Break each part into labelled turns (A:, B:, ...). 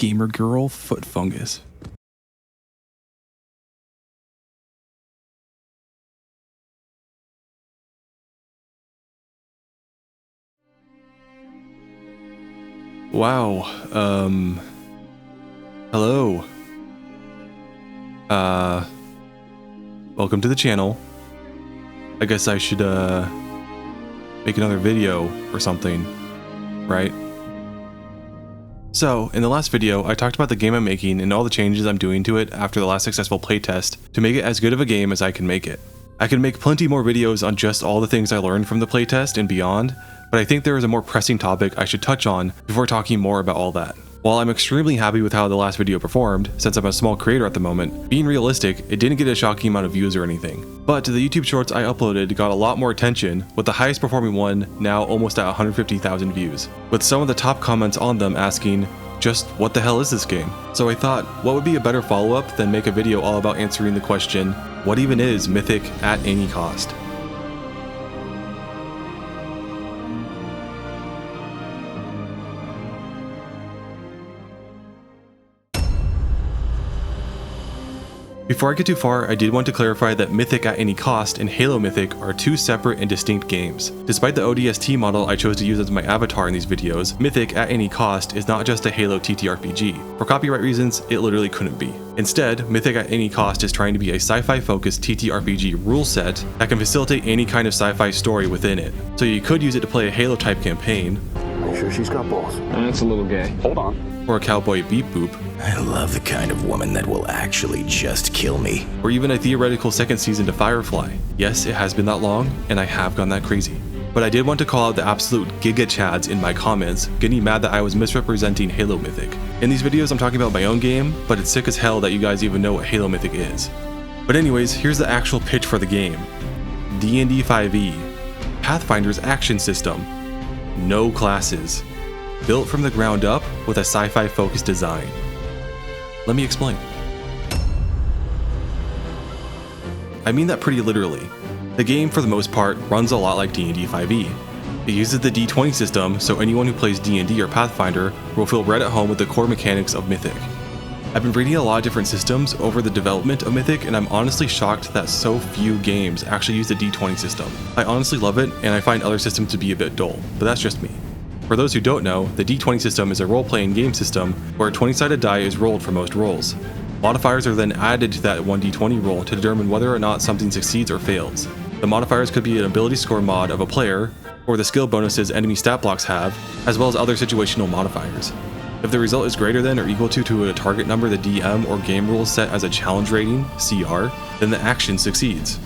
A: gamer girl foot fungus. Wow, hello. Welcome to the channel. I guess I should, make another video or something, right? So, in the last video, I talked about the game I'm making and all the changes I'm doing to it after the last successful playtest to make it as good of a game as I can make it. I can make plenty more videos on just all the things I learned from the playtest and beyond, but I think there is a more pressing topic I should touch on before talking more about all that. While I'm extremely happy with how the last video performed, since I'm a small creator at the moment, being realistic, it didn't get a shocking amount of views or anything. But the YouTube shorts I uploaded got a lot more attention, with the highest performing one now almost at 150,000 views, with some of the top comments on them asking, just what the hell is this game? So I thought, what would be a better follow-up than make a video all about answering the question, what even is Mythic at any cost? Before I get too far, I did want to clarify that Mythic at any cost and Halo Mythic are two separate and distinct games. Despite the ODST model I chose to use as my avatar in these videos, Mythic at any cost is not just a Halo TTRPG. For copyright reasons, it literally couldn't be. Instead, Mythic at any cost is trying to be a sci-fi focused TTRPG rule set that can facilitate any kind of sci-fi story within it. So you could use it to play a Halo type campaign.
B: Make sure she's got balls.
C: That's a little gay.
B: Hold on.
A: Or a cowboy beep boop.
D: I love the kind of woman that will actually just kill me.
A: Or even a theoretical second season to Firefly. Yes, it has been that long, and I have gone that crazy. But I did want to call out the absolute giga chads in my comments, getting mad that I was misrepresenting Halo Mythic. In these videos I'm talking about my own game, but it's sick as hell that you guys even know what Halo Mythic is. But anyways, here's the actual pitch for the game. D&D 5e. Pathfinder's action system. No classes. Built from the ground up with a sci-fi focused design. Let me explain. I mean that pretty literally. The game, for the most part, runs a lot like D&D 5e. It uses the D20 system, so anyone who plays D&D or Pathfinder will feel right at home with the core mechanics of Mythic. I've been reading a lot of different systems over the development of Mythic, and I'm honestly shocked that so few games actually use the D20 system. I honestly love it, and I find other systems to be a bit dull, but that's just me. For those who don't know, the D20 system is a role-playing game system where a 20-sided die is rolled for most rolls. Modifiers are then added to that 1d20 roll to determine whether or not something succeeds or fails. The modifiers could be an ability score mod of a player, or the skill bonuses enemy stat blocks have, as well as other situational modifiers. If the result is greater than or equal to a target number the DM or game rules set as a challenge rating, CR, then the action succeeds.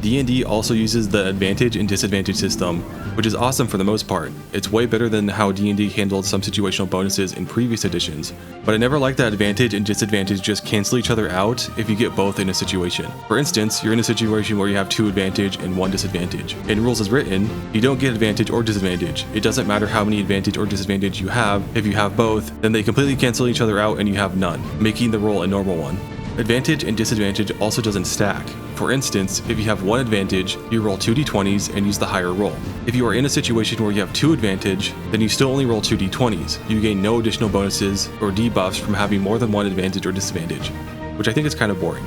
A: D&D also uses the advantage and disadvantage system, which is awesome for the most part. It's way better than how D&D handled some situational bonuses in previous editions, but I never liked that advantage and disadvantage just cancel each other out if you get both in a situation. For instance, you're in a situation where you have 2 advantage and 1 disadvantage. In rules as written, you don't get advantage or disadvantage. It doesn't matter how many advantage or disadvantage you have. If you have both, then they completely cancel each other out and you have none, making the roll a normal one. Advantage and disadvantage also doesn't stack. For instance, if you have 1 advantage, you roll 2 d20s and use the higher roll. If you are in a situation where you have 2 advantage, then you still only roll 2 d20s. You gain no additional bonuses or debuffs from having more than 1 advantage or disadvantage, which I think is kind of boring.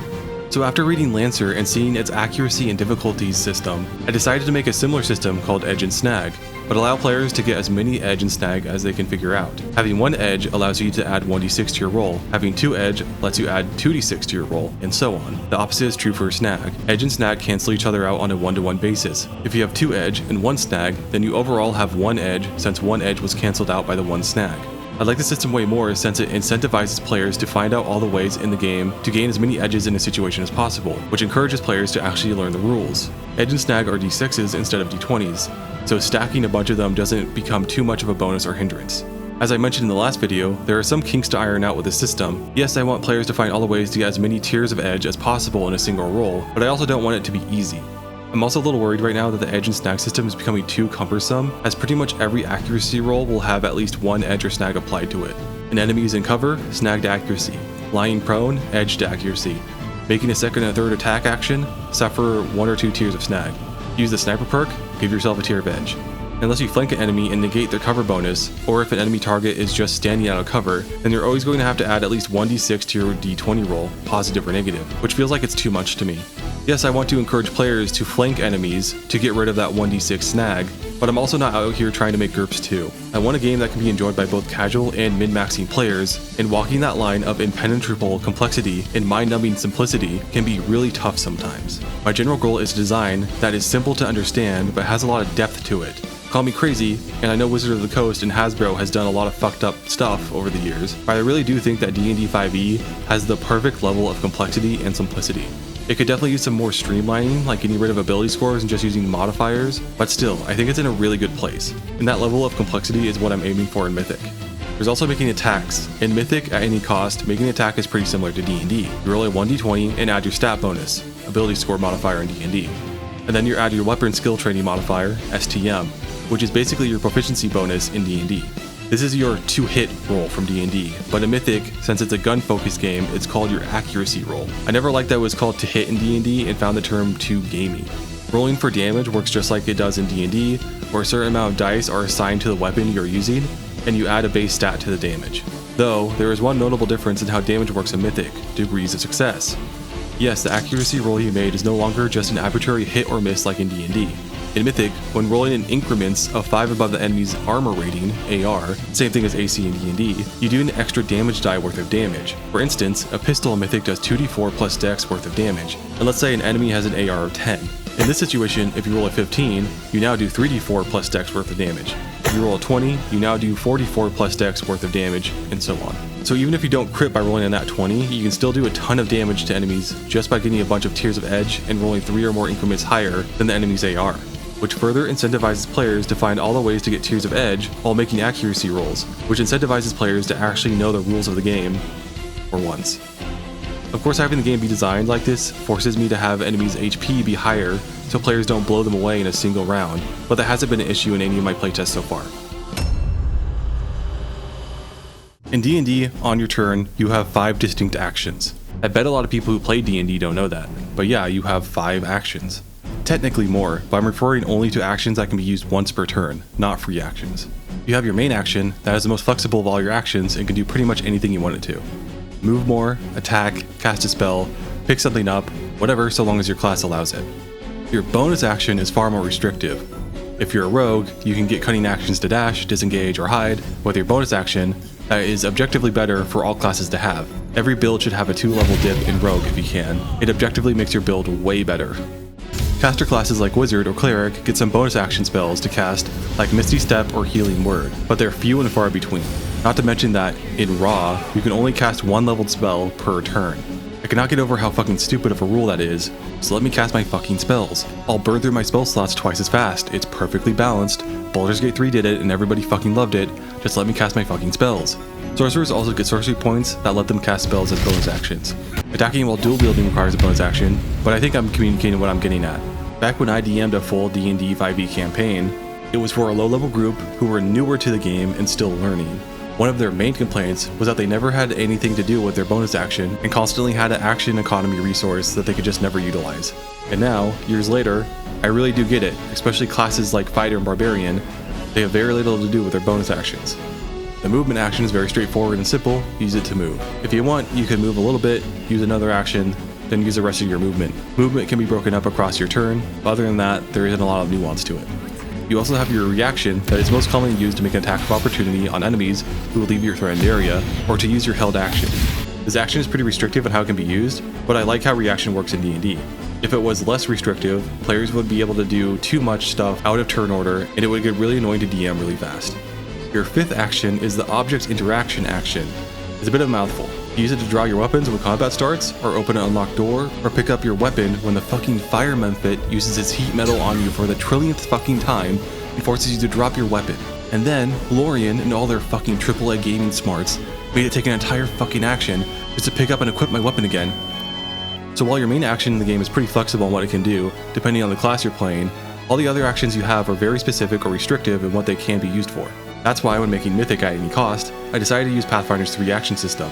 A: So after reading Lancer and seeing its accuracy and difficulties system, I decided to make a similar system called Edge and Snag, but allow players to get as many edge and snag as they can figure out. Having 1 edge allows you to add 1d6 to your roll, having 2 edge lets you add 2d6 to your roll, and so on. The opposite is true for snag. Edge and snag cancel each other out on a 1-to-1 basis. If you have 2 edge and 1 snag, then you overall have 1 edge since 1 edge was cancelled out by the 1 snag. I like the system way more since it incentivizes players to find out all the ways in the game to gain as many edges in a situation as possible, which encourages players to actually learn the rules. Edge and snag are d6s instead of d20s, so stacking a bunch of them doesn't become too much of a bonus or hindrance. As I mentioned in the last video, there are some kinks to iron out with the system. Yes, I want players to find all the ways to get as many tiers of edge as possible in a single roll, but I also don't want it to be easy. I'm also a little worried right now that the edge and snag system is becoming too cumbersome, as pretty much every accuracy roll will have at least 1 edge or snag applied to it. An enemy is in cover, snagged accuracy. Lying prone, edged accuracy. Making a second and third attack action, suffer 1 or 2 tiers of snag. Use the sniper perk, give yourself a tier of edge. Unless you flank an enemy and negate their cover bonus, or if an enemy target is just standing out of cover, then you're always going to have to add at least 1d6 to your d20 roll, positive or negative, which feels like it's too much to me. Yes, I want to encourage players to flank enemies to get rid of that 1d6 snag, but I'm also not out here trying to make GURPS too. I want a game that can be enjoyed by both casual and min-maxing players, and walking that line of impenetrable complexity and mind-numbing simplicity can be really tough sometimes. My general goal is design that is simple to understand but has a lot of depth to it. Call me crazy, and I know Wizard of the Coast and Hasbro has done a lot of fucked up stuff over the years, but I really do think that D&D 5e has the perfect level of complexity and simplicity. It could definitely use some more streamlining, like getting rid of ability scores and just using modifiers, but still, I think it's in a really good place, and that level of complexity is what I'm aiming for in Mythic. There's also making attacks. In Mythic, at any cost, making an attack is pretty similar to D&D. You roll a 1d20 and add your stat bonus, ability score modifier in D&D. And then you add your weapon skill training modifier, STM, which is basically your proficiency bonus in D&D. This is your 2-hit roll from D&D, but in Mythic, since it's a gun-focused game, it's called your accuracy roll. I never liked that it was called to hit in D&D and found the term too gamey. Rolling for damage works just like it does in D&D, where a certain amount of dice are assigned to the weapon you're using, and you add a base stat to the damage. Though, there is one notable difference in how damage works in Mythic: degrees of success. Yes, the accuracy roll you made is no longer just an arbitrary hit or miss like in D&D. In Mythic, when rolling in increments of 5 above the enemy's armor rating, AR, same thing as AC in D&D, you do an extra damage die worth of damage. For instance, a pistol in Mythic does 2d4 plus dex worth of damage, and let's say an enemy has an AR of 10. In this situation, if you roll a 15, you now do 3d4 plus dex worth of damage. If you roll a 20, you now do 44 plus dex worth of damage, and so on. So even if you don't crit by rolling a nat 20, you can still do a ton of damage to enemies just by getting a bunch of tiers of edge and rolling 3 or more increments higher than the enemy's AR, which further incentivizes players to find all the ways to get tiers of edge while making accuracy rolls, which incentivizes players to actually know the rules of the game for once. Of course, having the game be designed like this forces me to have enemies' HP be higher so players don't blow them away in a single round, but that hasn't been an issue in any of my playtests so far. In D&D, on your turn, you have 5 distinct actions. I bet a lot of people who play D&D don't know that, but yeah, you have 5 actions. Technically more, but I'm referring only to actions that can be used once per turn, not free actions. You have your main action, that is the most flexible of all your actions and can do pretty much anything you want it to. Move more, attack, cast a spell, pick something up, whatever, so long as your class allows it. Your bonus action is far more restrictive. If you're a rogue, you can get cunning actions to dash, disengage, or hide, with your bonus action that is objectively better for all classes to have. Every build should have a 2-level dip in rogue if you can. It objectively makes your build way better. Caster classes like Wizard or Cleric get some bonus action spells to cast, like Misty Step or Healing Word, but they're few and far between. Not to mention that, in Raw, you can only cast 1 leveled spell per turn. I cannot get over how fucking stupid of a rule that is, so let me cast my fucking spells. I'll burn through my spell slots twice as fast, it's perfectly balanced, Baldur's Gate 3 did it and everybody fucking loved it, just let me cast my fucking spells. Sorcerers also get sorcery points that let them cast spells as bonus actions. Attacking while dual wielding requires a bonus action, but I think I'm communicating what I'm getting at. Back when I DM'd a full D&D 5e campaign, it was for a low-level group who were newer to the game and still learning. One of their main complaints was that they never had anything to do with their bonus action and constantly had an action economy resource that they could just never utilize. And now, years later, I really do get it, especially classes like Fighter and Barbarian. They have very little to do with their bonus actions. The movement action is very straightforward and simple, use it to move. If you want, you can move a little bit, use another action, then use the rest of your movement. Movement can be broken up across your turn, but other than that, there isn't a lot of nuance to it. You also have your reaction that is most commonly used to make an attack of opportunity on enemies who will leave your threatened area, or to use your held action. This action is pretty restrictive on how it can be used, but I like how reaction works in D&D. If it was less restrictive, players would be able to do too much stuff out of turn order, and it would get really annoying to DM really fast. Your 5th action is the object interaction action. It's a bit of a mouthful. You use it to draw your weapons when combat starts, or open an unlocked door, or pick up your weapon when the fucking fire mephit uses its heat metal on you for the trillionth fucking time and forces you to drop your weapon. And then, Lorien and all their fucking AAA gaming smarts made it take an entire fucking action just to pick up and equip my weapon again. So while your main action in the game is pretty flexible on what it can do, depending on the class you're playing, all the other actions you have are very specific or restrictive in what they can be used for. That's why when making Mythic at any cost, I decided to use Pathfinder's 3-action system.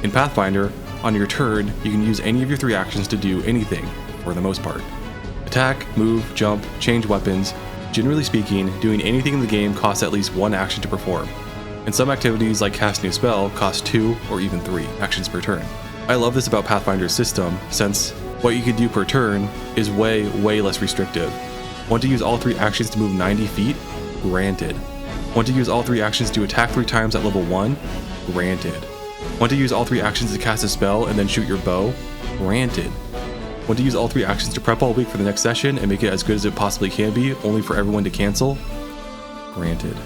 A: In Pathfinder, on your turn, you can use any of your 3 actions to do anything, for the most part. Attack, move, jump, change weapons, Generally speaking, doing anything in the game costs at least 1 action to perform, and some activities like casting a spell cost 2 or even 3 actions per turn. I love this about Pathfinder's system, since what you can do per turn is way less restrictive. Want to use all 3 actions to move 90 feet? Granted. Want to use all 3 actions to attack 3 times at level 1? Granted. Want to use all 3 actions to cast a spell and then shoot your bow? Granted. Want to use all 3 actions to prep all week for the next session and make it as good as it possibly can be, only for everyone to cancel? Granted.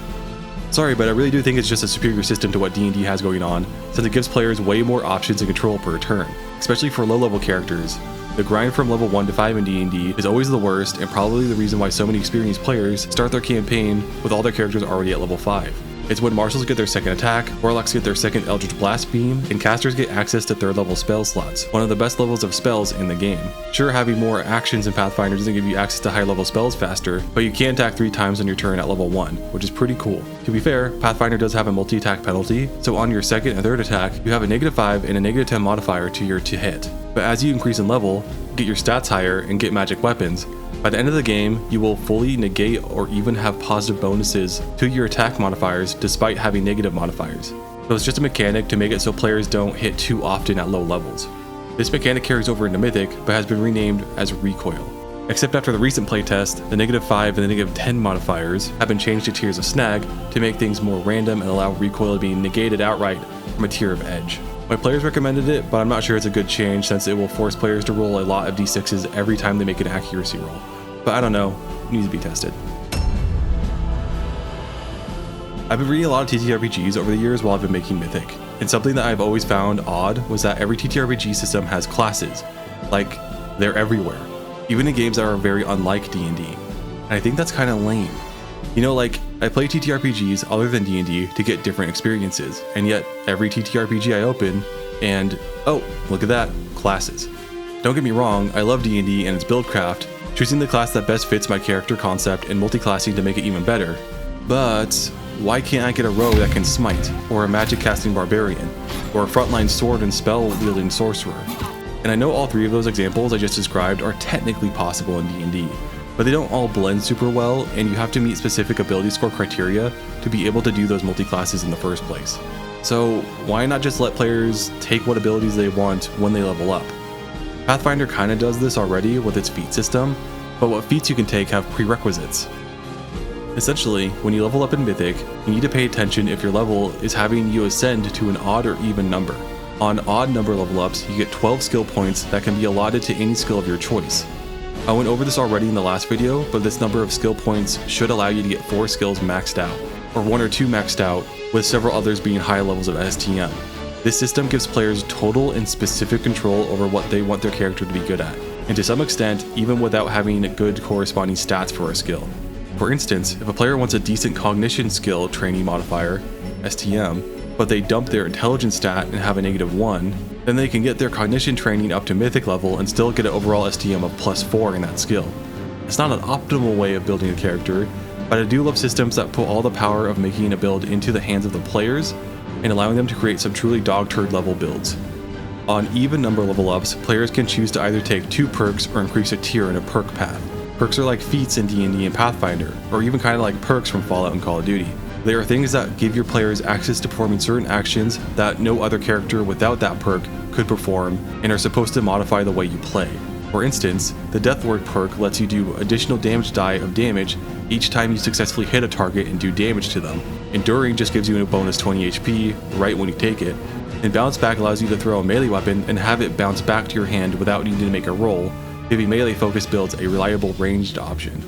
A: Sorry, but I really do think it's just a superior system to what D&D has going on, since it gives players way more options and control per turn, especially for low-level characters. The grind from level 1 to 5 in D&D is always the worst, and probably the reason why so many experienced players start their campaign with all their characters already at level 5. It's when marshals get their second attack, warlocks get their second Eldritch Blast beam, and casters get access to 3rd level spell slots, one of the best levels of spells in the game. Sure, having more actions in Pathfinder doesn't give you access to high level spells faster, but you can attack 3 times on your turn at level 1, which is pretty cool. To be fair, Pathfinder does have a multi-attack penalty, so on your second and third attack, you have a -5 and a -10 modifier to your to hit. But as you increase in level, get your stats higher, and get magic weapons, by the end of the game, you will fully negate or even have positive bonuses to your attack modifiers despite having negative modifiers. So it's just a mechanic to make it so players don't hit too often at low levels. This mechanic carries over into Mythic, but has been renamed as Recoil. Except after the recent playtest, the -5 and the -10 modifiers have been changed to tiers of snag to make things more random and allow recoil to be negated outright from a tier of edge. My players recommended it, but I'm not sure it's a good change since it will force players to roll a lot of d6s every time they make an accuracy roll. But I don't know, it needs to be tested. I've been reading a lot of TTRPGs over the years while I've been making Mythic, and something that I've always found odd was that every TTRPG system has classes. Like, they're everywhere, even in games that are very unlike D&D. And I think that's kind of lame. You know, like, I play TTRPGs other than D&D to get different experiences, and yet every TTRPG I open, and oh, look at that, classes. Don't get me wrong, I love D&D and its buildcraft, choosing the class that best fits my character concept and multi-classing to make it even better. But why can't I get a rogue that can smite, or a magic casting barbarian, or a frontline sword and spell wielding sorcerer? And I know all 3 of those examples I just described are technically possible in D&D, but they don't all blend super well, and you have to meet specific ability score criteria to be able to do those multi-classes in the first place. So why not just let players take what abilities they want when they level up? Pathfinder kinda does this already with its feat system, but what feats you can take have prerequisites. Essentially, when you level up in Mythic, you need to pay attention if your level is having you ascend to an odd or even number. On odd number level ups, you get 12 skill points that can be allotted to any skill of your choice. I went over this already in the last video, but this number of skill points should allow you to get 4 skills maxed out, or 1 or 2 maxed out, with several others being high levels of STM. This system gives players total and specific control over what they want their character to be good at, and to some extent, even without having good corresponding stats for a skill. For instance, if a player wants a decent cognition skill training modifier, STM, but they dump their intelligence stat and have a -1, then they can get their cognition training up to Mythic level and still get an overall STM of +4 in that skill. It's not an optimal way of building a character, but I do love systems that put all the power of making a build into the hands of the players and allowing them to create some truly dog turd level builds. On even number level ups, players can choose to either take 2 perks or increase a tier in a perk path. Perks are like feats in D&D and Pathfinder, or even kind of like perks from Fallout and Call of Duty. They are things that give your players access to performing certain actions that no other character without that perk could perform, and are supposed to modify the way you play. For instance, the Death Ward perk lets you do additional damage die of damage each time you successfully hit a target and do damage to them. Enduring just gives you a bonus 20 HP right when you take it, and Bounce Back allows you to throw a melee weapon and have it bounce back to your hand without needing to make a roll, giving melee focus builds a reliable ranged option.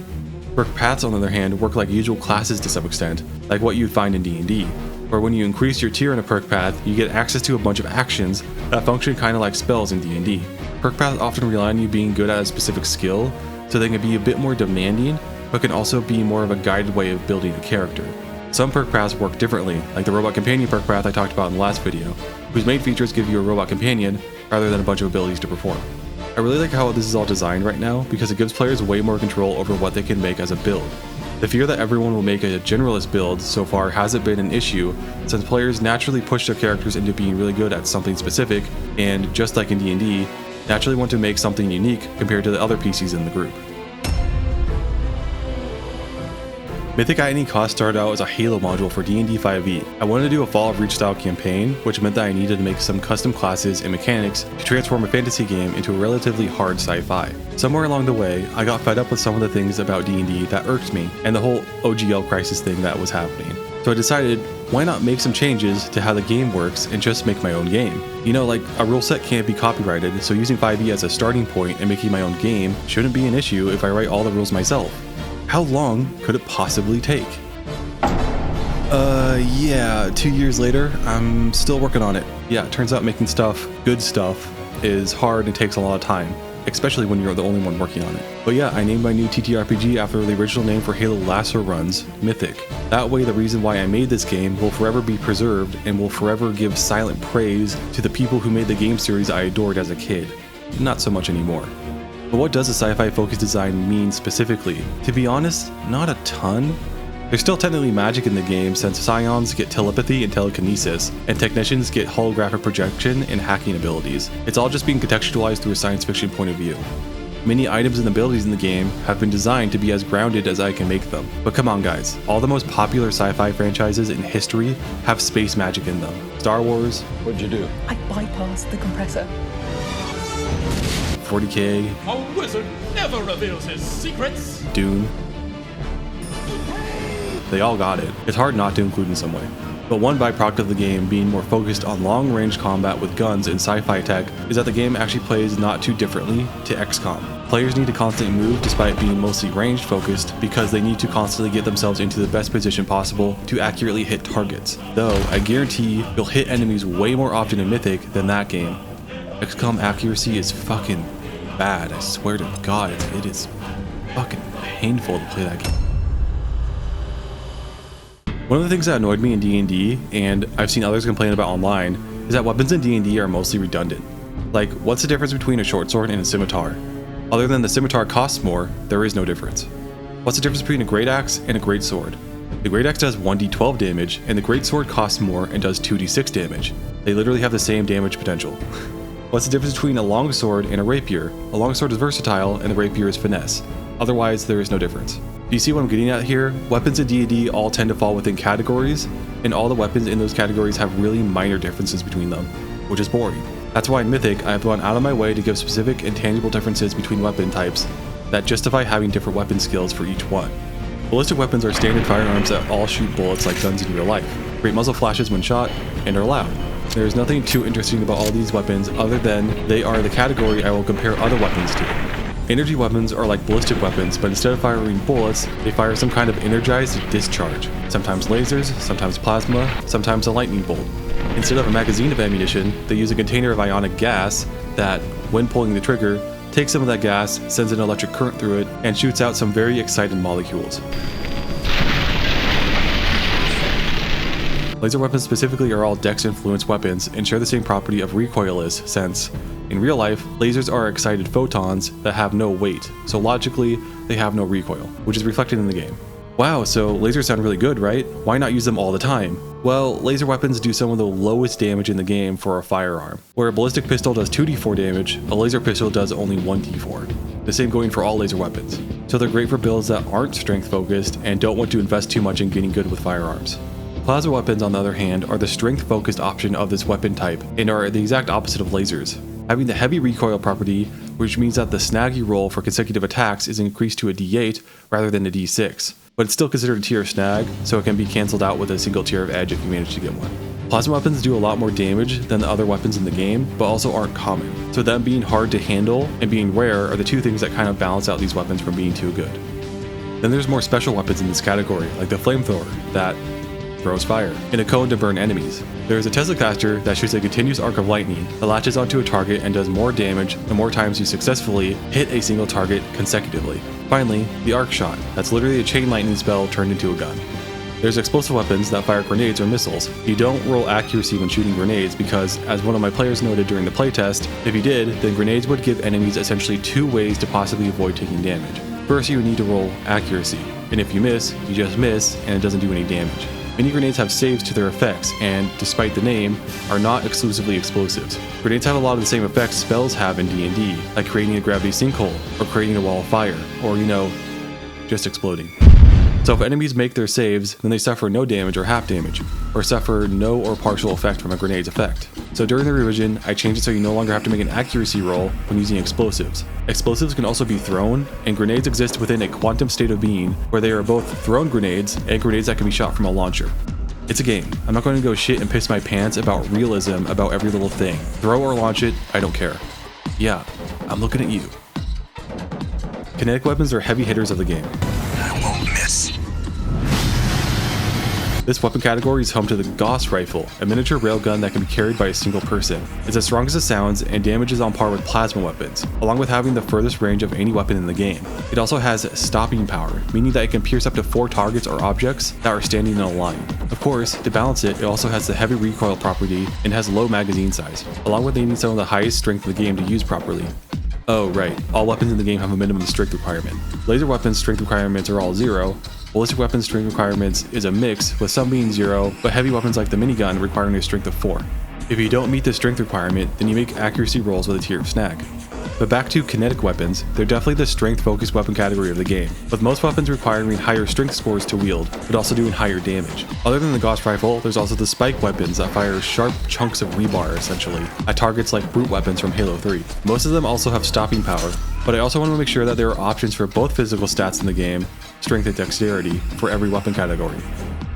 A: Perk paths, on the other hand, work like usual classes to some extent, like what you'd find in D&D, where when you increase your tier in a perk path, you get access to a bunch of actions that function kinda like spells in D&D. Perk paths often rely on you being good at a specific skill, so they can be a bit more demanding, but can also be more of a guided way of building a character. Some perk paths work differently, like the Robot Companion perk path I talked about in the last video, whose main features give you a robot companion rather than a bunch of abilities to perform. I really like how this is all designed right now because it gives players way more control over what they can make as a build. The fear that everyone will make a generalist build so far hasn't been an issue, since players naturally push their characters into being really good at something specific, and just like in D&D, naturally want to make something unique compared to the other PCs in the group. Mythic at any cost started out as a Halo module for D&D 5e. I wanted to do a Fall of Reach style campaign, which meant that I needed to make some custom classes and mechanics to transform a fantasy game into a relatively hard sci-fi. Somewhere along the way, I got fed up with some of the things about D&D that irked me, and the whole OGL crisis thing that was happening. So I decided, why not make some changes to how the game works and just make my own game? You know, like, a rule set can't be copyrighted, so using 5e as a starting point and making my own game shouldn't be an issue if I write all the rules myself. How long could it possibly take? Yeah, 2 years later, I'm still working on it. Yeah, it turns out making stuff, good stuff, is hard and takes a lot of time, especially when you're the only one working on it. But yeah, I named my new TTRPG after the original name for Halo Lasso runs, Mythic. That way the reason why I made this game will forever be preserved and will forever give silent praise to the people who made the game series I adored as a kid. Not so much anymore. But what does a sci-fi focused design mean specifically? To be honest, not a ton. There's still technically magic in the game since scions get telepathy and telekinesis, and technicians get holographic projection and hacking abilities. It's all just being contextualized through a science fiction point of view. Many items and abilities in the game have been designed to be as grounded as I can make them. But come on guys, all the most popular sci-fi franchises in history have space magic in them. Star Wars.
B: What'd you do?
C: I bypassed the compressor.
A: 40K,
E: A wizard never reveals his secrets.
A: Dune. They all got it. It's hard not to include in some way. But one byproduct of the game being more focused on long-range combat with guns and sci-fi tech is that the game actually plays not too differently to XCOM. Players need to constantly move despite being mostly range focused because they need to constantly get themselves into the best position possible to accurately hit targets. Though, I guarantee you'll hit enemies way more often in Mythic than that game. XCOM accuracy is fucking bad, I swear to God, it is fucking painful to play that game. One of the things that annoyed me in D&D, and I've seen others complain about online, is that weapons in D&D are mostly redundant. Like, what's the difference between a short sword and a scimitar? Other than the scimitar costs more, there is no difference. What's the difference between a great axe and a great sword? The great axe does 1d12 damage, and the great sword costs more and does 2d6 damage. They literally have the same damage potential. What's the difference between a longsword and a rapier? A longsword is versatile, and the rapier is finesse. Otherwise, there is no difference. Do you see what I'm getting at here? Weapons in D&D all tend to fall within categories, and all the weapons in those categories have really minor differences between them, which is boring. That's why in Mythic, I've gone out of my way to give specific and tangible differences between weapon types that justify having different weapon skills for each one. Ballistic weapons are standard firearms that all shoot bullets like guns in real life, create muzzle flashes when shot, and are loud. There is nothing too interesting about all these weapons other than they are the category I will compare other weapons to. Energy weapons are like ballistic weapons, but instead of firing bullets, they fire some kind of energized discharge. Sometimes lasers, sometimes plasma, sometimes a lightning bolt. Instead of a magazine of ammunition, they use a container of ionic gas that, when pulling the trigger, takes some of that gas, sends an electric current through it, and shoots out some very excited molecules. Laser weapons specifically are all dex-influenced weapons and share the same property of recoilless, since, in real life, lasers are excited photons that have no weight, so logically, they have no recoil, which is reflected in the game. Wow, so lasers sound really good, right? Why not use them all the time? Well, laser weapons do some of the lowest damage in the game for a firearm. Where a ballistic pistol does 2d4 damage, a laser pistol does only 1d4. The same going for all laser weapons. So they're great for builds that aren't strength focused and don't want to invest too much in getting good with firearms. Plasma weapons, on the other hand, are the strength-focused option of this weapon type, and are the exact opposite of lasers, having the heavy recoil property, which means that the snag you roll for consecutive attacks is increased to a d8 rather than a d6, but it's still considered a tier snag, so it can be cancelled out with a single tier of edge if you manage to get one. Plasma weapons do a lot more damage than the other weapons in the game, but also aren't common, so them being hard to handle and being rare are the two things that kind of balance out these weapons from being too good. Then there's more special weapons in this category, like the flamethrower, that throws fire, and a cone to burn enemies. There is a Tesla caster that shoots a continuous arc of lightning that latches onto a target and does more damage the more times you successfully hit a single target consecutively. Finally, the arc shot, that's literally a chain lightning spell turned into a gun. There's explosive weapons that fire grenades or missiles. You don't roll accuracy when shooting grenades because, as one of my players noted during the playtest, if you did, then grenades would give enemies essentially two ways to possibly avoid taking damage. First, you would need to roll accuracy, and if you miss, you just miss and it doesn't do any damage. Many grenades have saves to their effects, and, despite the name, are not exclusively explosives. Grenades have a lot of the same effects spells have in D&D, like creating a gravity sinkhole, or creating a wall of fire, or, just exploding. So if enemies make their saves, then they suffer no damage or half damage, or suffer no or partial effect from a grenade's effect. So during the revision, I changed it so you no longer have to make an accuracy roll when using explosives. Explosives can also be thrown, and grenades exist within a quantum state of being where they are both thrown grenades and grenades that can be shot from a launcher. It's a game. I'm not going to go shit and piss my pants about realism about every little thing. Throw or launch it, I don't care. Yeah, I'm looking at you. Kinetic weapons are heavy hitters of the game.
D: I won't miss.
A: This weapon category is home to the Gauss rifle, a miniature railgun that can be carried by a single person. It's as strong as it sounds and damage is on par with plasma weapons, along with having the furthest range of any weapon in the game. It also has stopping power, meaning that it can pierce up to 4 targets or objects that are standing in a line. Of course, to balance it, it also has the heavy recoil property and has low magazine size, along with needing some of the highest strength in the game to use properly. Oh right, all weapons in the game have a minimum strength requirement. Laser weapons' strength requirements are all 0, ballistic weapons' strength requirements is a mix, with some being 0, but heavy weapons like the minigun requiring a strength of 4. If you don't meet the strength requirement, then you make accuracy rolls with a tier of snag. But back to kinetic weapons, they're definitely the strength-focused weapon category of the game, with most weapons requiring higher strength scores to wield, but also doing higher damage. Other than the Gauss rifle, there's also the spike weapons that fire sharp chunks of rebar, essentially, at targets like brute weapons from Halo 3. Most of them also have stopping power, but I also want to make sure that there are options for both physical stats in the game, strength and dexterity, for every weapon category.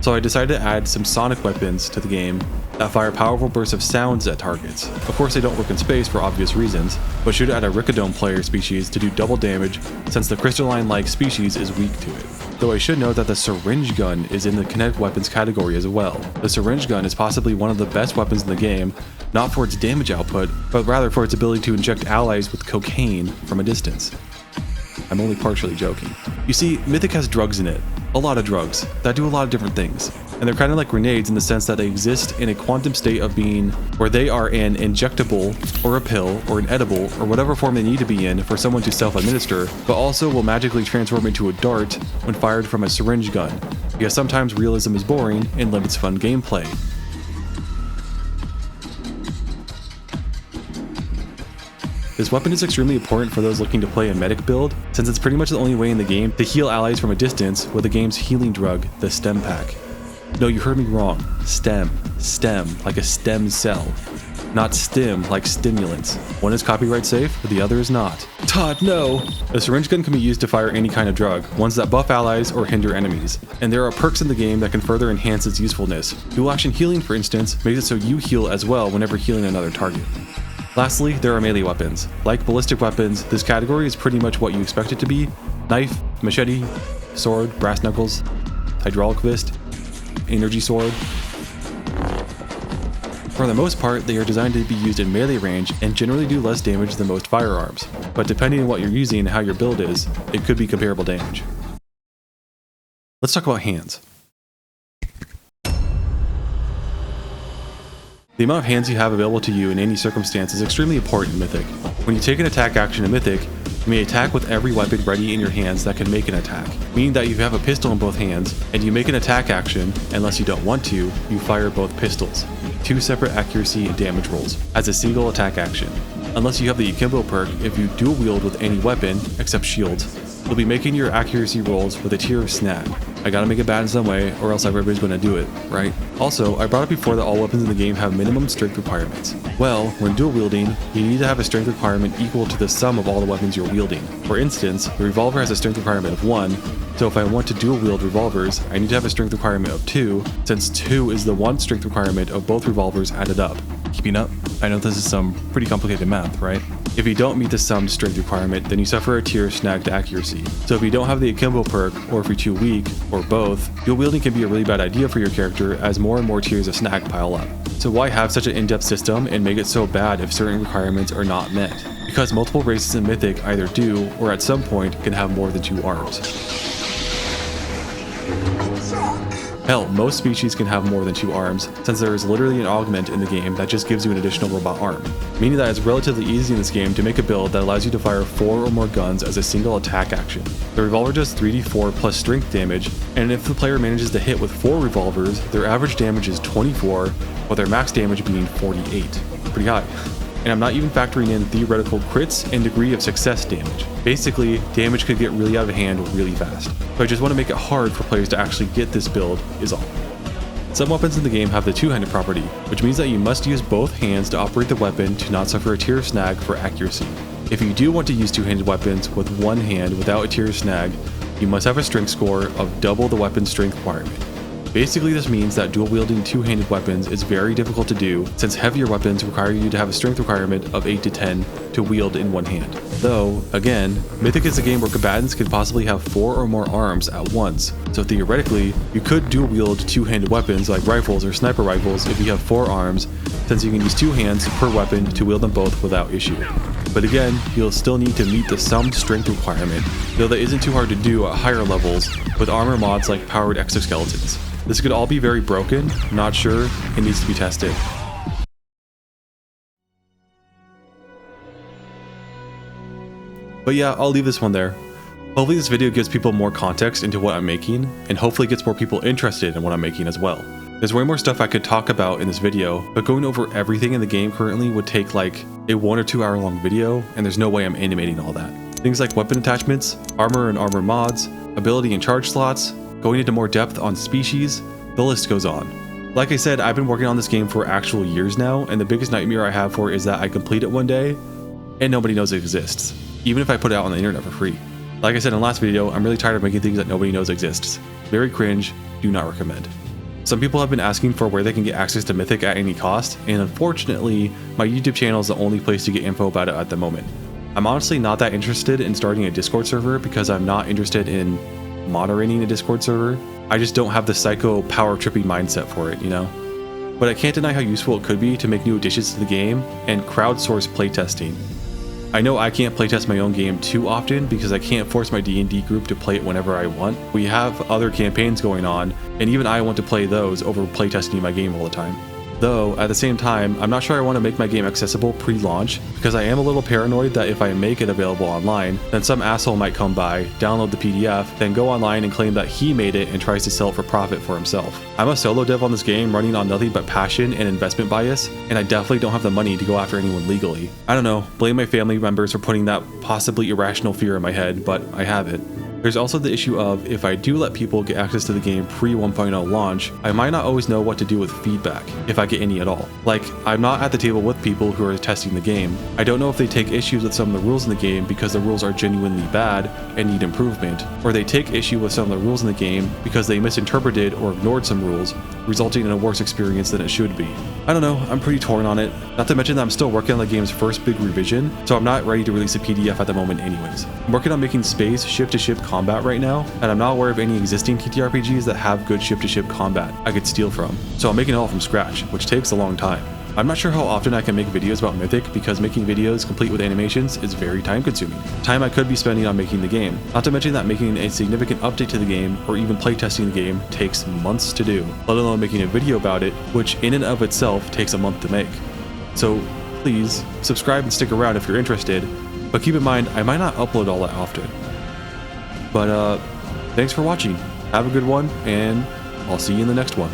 A: So I decided to add some sonic weapons to the game that fire powerful bursts of sounds at targets. Of course they don't work in space for obvious reasons, but should add a Ricodome player species to do double damage since the crystalline-like species is weak to it. Though I should note that the syringe gun is in the kinetic weapons category as well. The syringe gun is possibly one of the best weapons in the game, not for its damage output, but rather for its ability to inject allies with cocaine from a distance. I'm only partially joking. You see, Mythic has drugs in it. A lot of drugs that do a lot of different things. And they're kind of like grenades in the sense that they exist in a quantum state of being where they are an injectable or a pill or an edible or whatever form they need to be in for someone to self-administer, but also will magically transform into a dart when fired from a syringe gun, because sometimes realism is boring and limits fun gameplay. This weapon is extremely important for those looking to play a medic build, since it's pretty much the only way in the game to heal allies from a distance with the game's healing drug, the stem pack. No, you heard me wrong. Stem, like a stem cell. Not stim, like stimulants. One is copyright safe, but the other is not. Todd, no! A syringe gun can be used to fire any kind of drug, ones that buff allies or hinder enemies. And there are perks in the game that can further enhance its usefulness. Dual action healing, for instance, makes it so you heal as well whenever healing another target. Lastly, there are melee weapons. Like ballistic weapons, this category is pretty much what you expect it to be: knife, machete, sword, brass knuckles, hydraulic fist, energy sword. For the most part, they are designed to be used in melee range and generally do less damage than most firearms, but depending on what you're using and how your build is, it could be comparable damage. Let's talk about hands. The amount of hands you have available to you in any circumstance is extremely important in Mythic. When you take an attack action in Mythic, you may attack with every weapon ready in your hands that can make an attack, meaning that if you have a pistol in both hands, and you make an attack action, unless you don't want to, you fire both pistols. 2 separate accuracy and damage rolls, as a single attack action. Unless you have the Akimbo perk, if you dual wield with any weapon, except shields, you'll be making your accuracy rolls with a tier of snag. I gotta make it bad in some way, or else everybody's gonna do it, right? Also, I brought up before that all weapons in the game have minimum strength requirements. Well, when dual wielding, you need to have a strength requirement equal to the sum of all the weapons you're wielding. For instance, the revolver has a strength requirement of 1, so if I want to dual wield revolvers, I need to have a strength requirement of 2, since 2 is the 1 strength requirement of both revolvers added up. Keeping up? I know this is some pretty complicated math, right? If you don't meet the sum strength requirement, then you suffer a tier of snagged accuracy. So if you don't have the Akimbo perk, or if you're too weak, or both, dual wielding can be a really bad idea for your character as more and more tiers of snag pile up. So why have such an in-depth system and make it so bad if certain requirements are not met? Because multiple races in Mythic either do, or at some point can have more than 2 arms. Hell, most species can have more than 2 arms, since there is literally an augment in the game that just gives you an additional robot arm, meaning that it's relatively easy in this game to make a build that allows you to fire 4 or more guns as a single attack action. The revolver does 3d4 plus strength damage, and if the player manages to hit with 4 revolvers, their average damage is 24, with their max damage being 48. Pretty high. And I'm not even factoring in theoretical crits and degree of success damage. Basically, damage could get really out of hand really fast. So I just want to make it hard for players to actually get this build is all. Some weapons in the game have the two-handed property, which means that you must use both hands to operate the weapon to not suffer a tier snag for accuracy. If you do want to use two-handed weapons with one hand without a tier snag, you must have a strength score of double the weapon's strength requirement. Basically, this means that dual wielding two-handed weapons is very difficult to do since heavier weapons require you to have a strength requirement of 8 to 10 to wield in one hand. Though, again, Mythic is a game where combatants could possibly have 4 or more arms at once, so theoretically, you could dual wield two-handed weapons like rifles or sniper rifles if you have 4 arms, since you can use 2 hands per weapon to wield them both without issue. But again, you'll still need to meet the summed strength requirement, though that isn't too hard to do at higher levels with armor mods like powered exoskeletons. This could all be very broken, not sure, it needs to be tested. But yeah, I'll leave this one there. Hopefully this video gives people more context into what I'm making, and hopefully gets more people interested in what I'm making as well. There's way more stuff I could talk about in this video, but going over everything in the game currently would take like a 1 or 2 hour long video, and there's no way I'm animating all that. Things like weapon attachments, armor and armor mods, ability and charge slots, going into more depth on species, the list goes on. Like I said, I've been working on this game for actual years now, and the biggest nightmare I have for it is that I complete it one day, and nobody knows it exists, even if I put it out on the internet for free. Like I said in the last video, I'm really tired of making things that nobody knows exists. Very cringe, do not recommend. Some people have been asking for where they can get access to Mythic at any cost, and unfortunately, my YouTube channel is the only place to get info about it at the moment. I'm honestly not that interested in starting a Discord server because I'm not interested in moderating a Discord server. I just don't have the psycho power tripping mindset for it, you know? But I can't deny how useful it could be to make new additions to the game and crowdsource playtesting. I know I can't playtest my own game too often because I can't force my D&D group to play it whenever I want. We have other campaigns going on, and even I want to play those over playtesting my game all the time. Though, at the same time, I'm not sure I want to make my game accessible pre-launch because I am a little paranoid that if I make it available online, then some asshole might come by, download the PDF, then go online and claim that he made it and tries to sell it for profit for himself. I'm a solo dev on this game running on nothing but passion and investment bias, and I definitely don't have the money to go after anyone legally. I don't know, blame my family members for putting that possibly irrational fear in my head, but I have it. There's also the issue of if I do let people get access to the game pre 1.0 launch, I might not always know what to do with feedback, if I get any at all. Like, I'm not at the table with people who are testing the game. I don't know if they take issues with some of the rules in the game because the rules are genuinely bad and need improvement, or they take issue with some of the rules in the game because they misinterpreted or ignored some rules, resulting in a worse experience than it should be. I don't know, I'm pretty torn on it. Not to mention that I'm still working on the game's first big revision, so I'm not ready to release a PDF at the moment anyways. I'm working on making space ship-to-ship combat right now, and I'm not aware of any existing TTRPGs that have good ship-to-ship combat I could steal from, so I'm making it all from scratch, which takes a long time. I'm not sure how often I can make videos about Mythic because making videos complete with animations is very time consuming. Time I could be spending on making the game. Not to mention that making a significant update to the game or even playtesting the game takes months to do, let alone making a video about it, which in and of itself takes a month to make. So please subscribe and stick around if you're interested, but keep in mind I might not upload all that often. But thanks for watching, have a good one, and I'll see you in the next one.